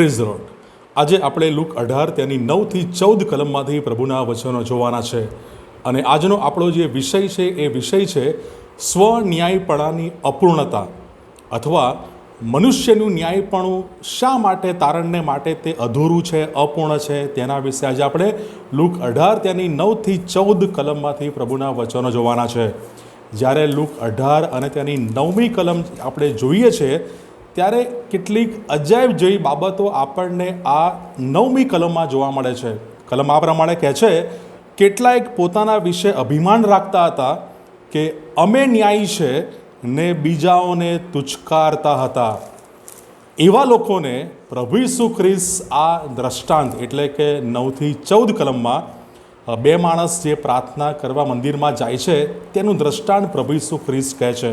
Praise the lord. આજે આપણે look 18 તેની 9 થી 14 કલમમાંથી પ્રભુના વચનો જોવાના છે. અને આજનો આપણો જે વિષય છે એ વિષય છે સ્વન્યાયપણાની અપૂર્ણતા, અથવા મનુષ્યનું ન્યાયપણું શા માટે તારણને માટે તે અધૂરું છે, અપૂર્ણ છે, તેના વિશે આજે આપણે લુક 18 તેની 9 થી 14 કલમમાંથી પ્રભુના વચનો જોવાના છે. જ્યારે લુક 18 અને તેની 9મી કલમ આપણે જોઈએ છીએ ત્યારે કેટલીક અજાયબ જેવી બાબતો આપણને આ 9મી કલમમાં જોવા મળે છે. કલમ આ પ્રમાણે કહે છે, કેટલાક પોતાના વિશે અભિમાન રાખતા હતા કે અમે ન્યાયી છે ને બીજાઓને તુચ્છકારતા હતા. એવા લોકોને પ્રભુ ઈસુ ખ્રિસ્ત આ દ્રષ્ટાંત એટલે કે 9 થી 14 કલમમાં બે માણસ જે પ્રાર્થના કરવા મંદિરમાં જાય છે તેનું દ્રષ્ટાંત પ્રભુ ઈસુ ખ્રિસ્ત કહે છે.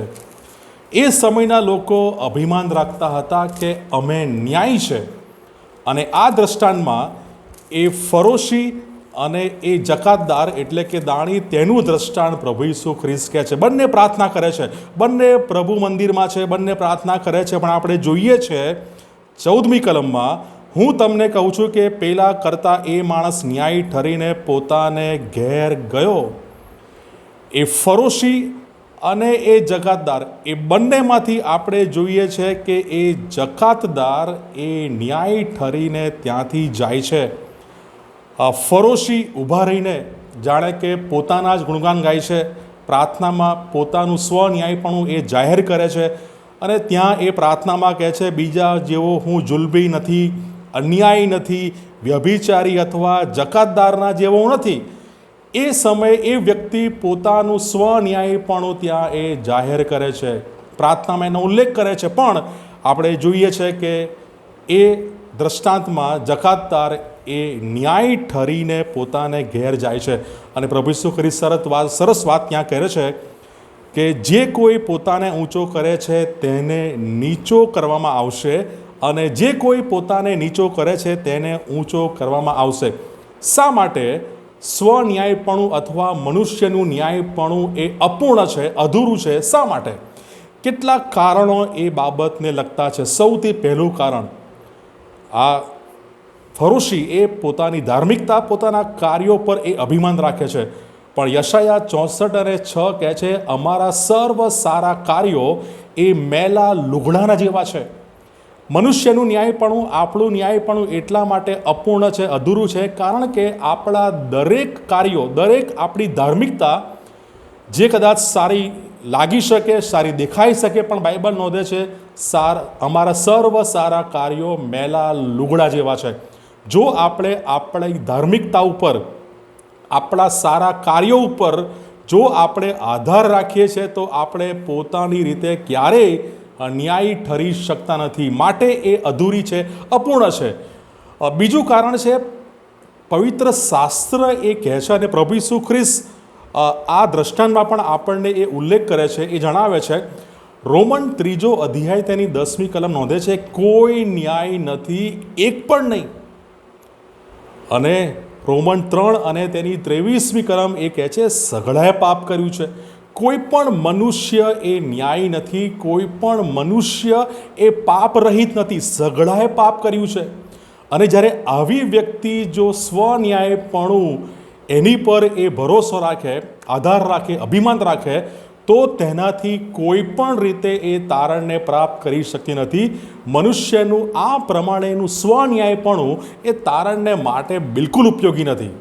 એ સમયના લોકો અભિમાન રાખતા હતા કે અમે ન્યાયી છે, અને આ દ્રષ્ટાંતમાં એ ફરોશી અને એ જકાતદાર એટલે કે દાણી તેનું દ્રષ્ટાંત પ્રભુ ઈસુ ખ્રિસ્ત કહે છે. બંને પ્રાર્થના કરે છે, બંને પ્રભુ મંદિરમાં છે, બંને પ્રાર્થના કરે છે, પણ આપણે જોઈએ છે 14મી કલમમાં, હું તમને કહું છું કે પેલા કરતાં એ માણસ ન્યાયી ઠરીને પોતાને ઘેર ગયો. એ ફરોશી અને એ જકાતદાર, એ બંનેમાંથી આપણે જોઈએ છે કે એ જકાતદાર એ ન્યાય ઠરીને ત્યાંથી જાય છે. ફરોશી ઊભા રહીને જાણે કે પોતાના જ ગુણગાન ગાય છે, પ્રાર્થનામાં પોતાનું સ્વન્યાયપણું એ જાહેર કરે છે, અને ત્યાં એ પ્રાર્થનામાં કહે છે બીજા જેવો હું જુલ્મી નથી, અન્યાયી નથી, વ્યભિચારી અથવા જકાતદારના જેવો નથી. એ સમયે એ વ્યક્તિ પોતાનું સ્વન્યાયપણું ત્યાં એ જાહેર કરે છે, પ્રાર્થનામાં એનો ઉલ્લેખ કરે છે. પણ આપણે જોઈએ છે કે એ દ્રષ્ટાંતમાં જકાતદાર એ ન્યાય ઠરીને પોતાને ઘેર જાય છે. અને પ્રભુ ઈસુ ખ્રિસ્ત સરસ વાત ત્યાં કહે છે કે જે કોઈ પોતાને ઊંચો કરે છે તેને નીચો કરવામાં આવશે, અને જે કોઈ પોતાને નીચો કરે છે તેને ઊંચો કરવામાં આવશે. શા માટે સ્વન્યાયપણું અથવા મનુષ્યનું ન્યાયપણું એ અપૂર્ણ છે, અધૂરું છે? શા માટે? કેટલાક કારણો એ બાબતને લગતા છે. સૌથી પહેલું કારણ, આ ફરોશી એ પોતાની ધાર્મિકતા, પોતાના કાર્યો પર એ અભિમાન રાખે છે. પણ યશાયા 64 અને 6 કહે છે, અમારા સર્વ સારા કાર્યો એ મેલા લુગડાના જેવા છે. મનુષ્યનું ન્યાયપણું, આપણું ન્યાયપણું એટલા માટે અપૂર્ણ છે, અધૂરું છે, કારણ કે આપણા દરેક કાર્યો, દરેક આપણી ધાર્મિકતા જે કદાચ સારી લાગી શકે, સારી દેખાઈ શકે, પણ બાઇબલ નોંધે છે અમારા સર્વ સારા કાર્યો મેલા લુગડા જેવા છે. જો આપણે આપણી ધાર્મિકતા ઉપર, આપણા સારા કાર્યો ઉપર જો આપણે આધાર રાખીએ છીએ તો આપણે પોતાની રીતે ક્યારેય ન્યાયી ઠરી શકતા નથી. માટે એ અધૂરી છે, અપૂર્ણ છે. બીજું કારણ છે, પવિત્ર શાસ્ત્ર એ કહે છે, અને પ્રભુ ઈસુ ખ્રિસ્ત આ દ્રષ્ટાંતમાં પણ આપણને એ ઉલ્લેખ કરે છે, એ જણાવે છે. રોમન 3 અધ્યાય તેની 10મી કલમ નોંધે છે, કોઈ ન્યાય નથી, એક પણ નહીં. અને રોમન 3 અને તેની 23મી કલમ એ કહે છે, સઘળાએ પાપ કર્યું છે. કોઈ પણ મનુષ્ય એ ન્યાયી નથી, કોઈ પણ મનુષ્ય એ પાપ રહિત નથી, સઘળાએ પાપ કર્યું છે. અને જ્યારે આવી વ્યક્તિ જો સ્વન્યાયપણું એની પર એ ભરોસો રાખે, આધાર રાખે, અભિમાન રાખે, તો તેનાથી કોઈ પણ રીતે એ તારણને પ્રાપ્ત કરી શકતી નથી. મનુષ્યનું આ પ્રમાણેનું સ્વન્યાયપણું એ તારણને માટે બિલકુલ ઉપયોગી નથી,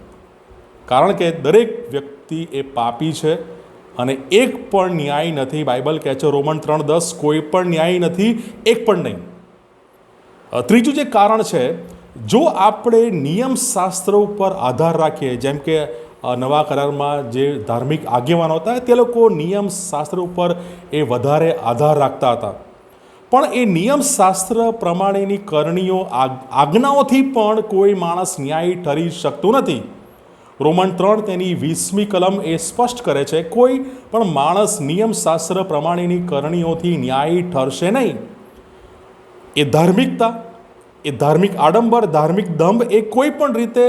કારણ કે દરેક વ્યક્તિ એ પાપી છે અને એક પણ ન્યાય નથી. બાઇબલ કહે છે રોમન 3:10, કોઈ પણ ન્યાય નથી, એક પણ નહીં. ત્રીજું જે કારણ છે, જો આપણે નિયમશાસ્ત્ર ઉપર આધાર રાખીએ, જેમ કે નવા કરારમાં જે ધાર્મિક આગેવાનો હતા તે લોકો નિયમશાસ્ત્ર ઉપર એ વધારે આધાર રાખતા હતા, પણ એ નિયમશાસ્ત્ર પ્રમાણેની કરણીઓ, આજ્ઞાઓથી પણ કોઈ માણસ ન્યાયી ઠરી શકતું નથી. રોમન 3 તેની 20મી કલમ એ સ્પષ્ટ કરે છે, કોઈ પણ માણસ નિયમશાસ્ત્ર પ્રમાણેની કરણીઓથી ન્યાયી ઠરશે નહીં. એ ધાર્મિકતા, એ ધાર્મિક આડંબર, ધાર્મિક દંભ એ કોઈ પણ રીતે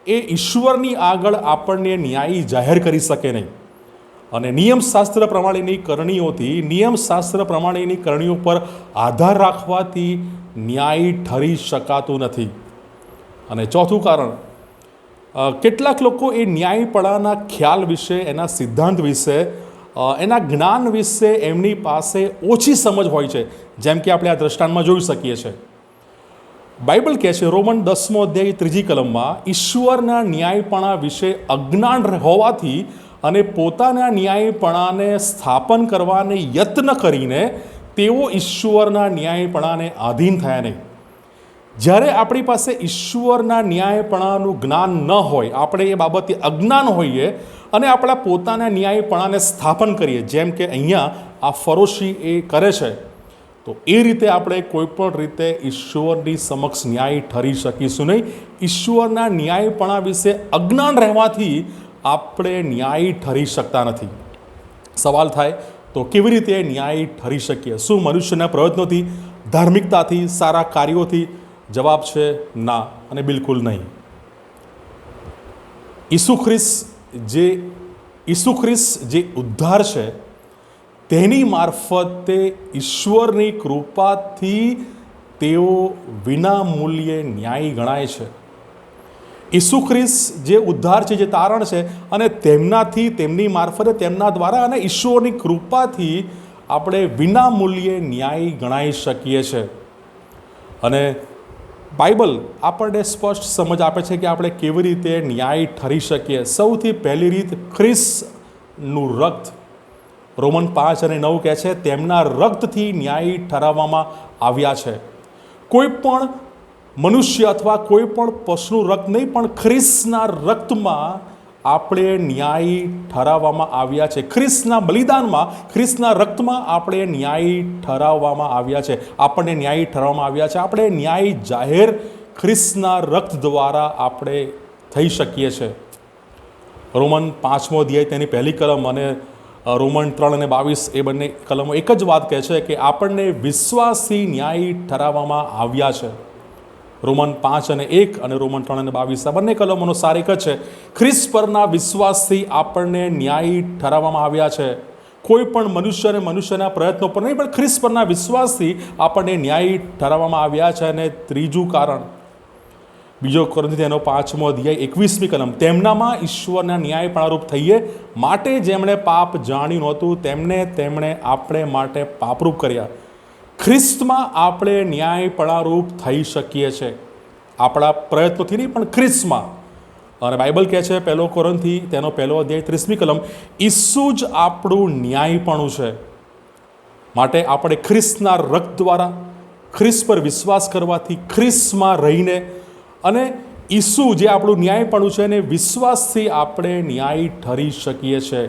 એ ઈશ્વરની આગળ આપણને ન્યાયી જાહેર કરી શકે નહીં. અને નિયમશાસ્ત્ર પ્રમાણેની કરણીઓથી નિયમશાસ્ત્ર પ્રમાણેની કરણીઓ પર આધાર રાખવાથી ન્યાય ઠરી શકાતું નથી. અને ચોથું કારણ, કેટલાક લોકો એ ન્યાયપણાના ખ્યાલ વિશે, એના સિદ્ધાંત વિશે, એના જ્ઞાન વિશે એમની પાસે ઓછી સમજ હોય છે. જેમ કે આપણે આ દ્રષ્ટાંતમાં જોઈ શકીએ છીએ. બાઇબલ કહે છે રોમન 10મો અધ્યાય 3જી કલમમાં, ઈશ્વરના ન્યાયપણા વિશે અજ્ઞાન હોવાથી અને પોતાના ન્યાયપણાને સ્થાપન કરવાને યત્ન કરીને તેઓ ઈશ્વરના ન્યાયપણાને આધીન થયા નહીં. જ્યારે આપણી પાસે ઈશ્વરના ન્યાયપણાનું જ્ઞાન ન હોય, આપણે એ બાબતે અજ્ઞાન હોઈએ અને આપણા પોતાના ન્યાયપણાને સ્થાપન કરીએ, જેમ કે અહીંયા આ ફરોશી એ કરે છે, તો એ રીતે આપણે કોઈપણ રીતે ઈશ્વરની સમક્ષ ન્યાય ઠરી શકીશું નહીં. ઈશ્વરના ન્યાયપણા વિશે અજ્ઞાન રહેવાથી આપણે ન્યાય ઠરી શકતા નથી. સવાલ થાય તો કેવી રીતે ન્યાય ઠરી શકીએ? શું મનુષ્યના પ્રયત્નોથી, ધાર્મિકતાથી, સારા કાર્યોથી? જવાબ છે ના અને બિલકુલ નહીં. ઈસુ ખ્રિસ્ત જે ઉદ્ધાર છે તેની મારફતે ઈશ્વરની કૃપાથી તેઓ વિના મૂલ્યે ન્યાયી ગણાય છે. ઈસુ ખ્રિસ્ત જે ઉદ્ધાર છે, જે તારણ છે, અને તેમનાથી, તેમની મારફતે, તેમના દ્વારા અને ઈશ્વરની કૃપાથી આપણે વિના મૂલ્યે ન્યાયી ગણાઈ શકીએ છીએ. અને બાઇબલ આપણને સ્પષ્ટ સમજ આપે છે કે આપણે કેવી રીતે ન્યાય ઠરી શકીએ. સૌથી પહેલી રીત, ખ્રિસ્તનું રક્ત. રોમન 5 અને 9 કહે છે તેમના રક્તથી ન્યાય ઠરાવવામાં આવ્યા છે. કોઈ પણ મનુષ્ય અથવા કોઈ પણ પશુનું રક્ત નહીં, પણ ખ્રિસ્તના રક્તમાં આપણે ન્યાય ઠરાવવામાં આવ્યા છે. ખ્રિસ્તના બલિદાનમાં, ખ્રિસ્તના રક્તમાં આપણે ન્યાય ઠરાવવામાં આવ્યા છે. આપણને ન્યાય ઠરાવવામાં આવ્યા છે. આપણે ન્યાય જાહેર ખ્રિસ્તના રક્ત દ્વારા આપણે થઈ શકીએ છીએ. રોમન 5મો અધ્યાય તેની પહેલી કલમ અને રોમન 3 અને 22 એ બંને કલમો એક જ વાત કહે છે કે આપણને વિશ્વાસથી ન્યાય ઠરાવવામાં આવ્યા છે. રોમન 5 અને 1 અને રોમન 3 અને 22 આ બંને કલમોનો સાર એક જ છે. ખ્રિસ્ત પરના વિશ્વાસથી આપણને ન્યાય ઠરાવવામાં આવ્યા છે. કોઈ પણ મનુષ્યના પ્રયત્નો પર નહીં, પણ ખ્રિસ્ત પરના વિશ્વાસથી આપણને ન્યાય ઠરાવવામાં આવ્યા છે. અને ત્રીજું કારણ, બીજો કોરિન્થીનો 5મો અધ્યાય 21મી કલમ, તેમનામાં ઈશ્વરના ન્યાયપણારૂપ થઈએ માટે જેમણે પાપ જાણ્યું નહોતું તેમણે આપણે માટે પાપરૂપ કર્યા. ખ્રિસ્તમાં આપણે ન્યાયપણારૂપ થઈ શકીએ છીએ, આપણા પ્રયત્નોથી નહીં, પણ ખ્રિસ્તમાં. અને બાઇબલ કહે છે 1 કોરિન્થી તેનો 1 અધ્યાય 30મી કલમ, ઈસુ જ આપણું ન્યાયપણું છે. માટે આપણે ખ્રિસ્તના રક્ત દ્વારા, ખ્રિસ્ત પર વિશ્વાસ કરવાથી, ખ્રિસ્તમાં રહીને અને ઈસુ જે આપણું ન્યાયપણું છે એને વિશ્વાસથી આપણે ન્યાય ઠરી શકીએ છીએ.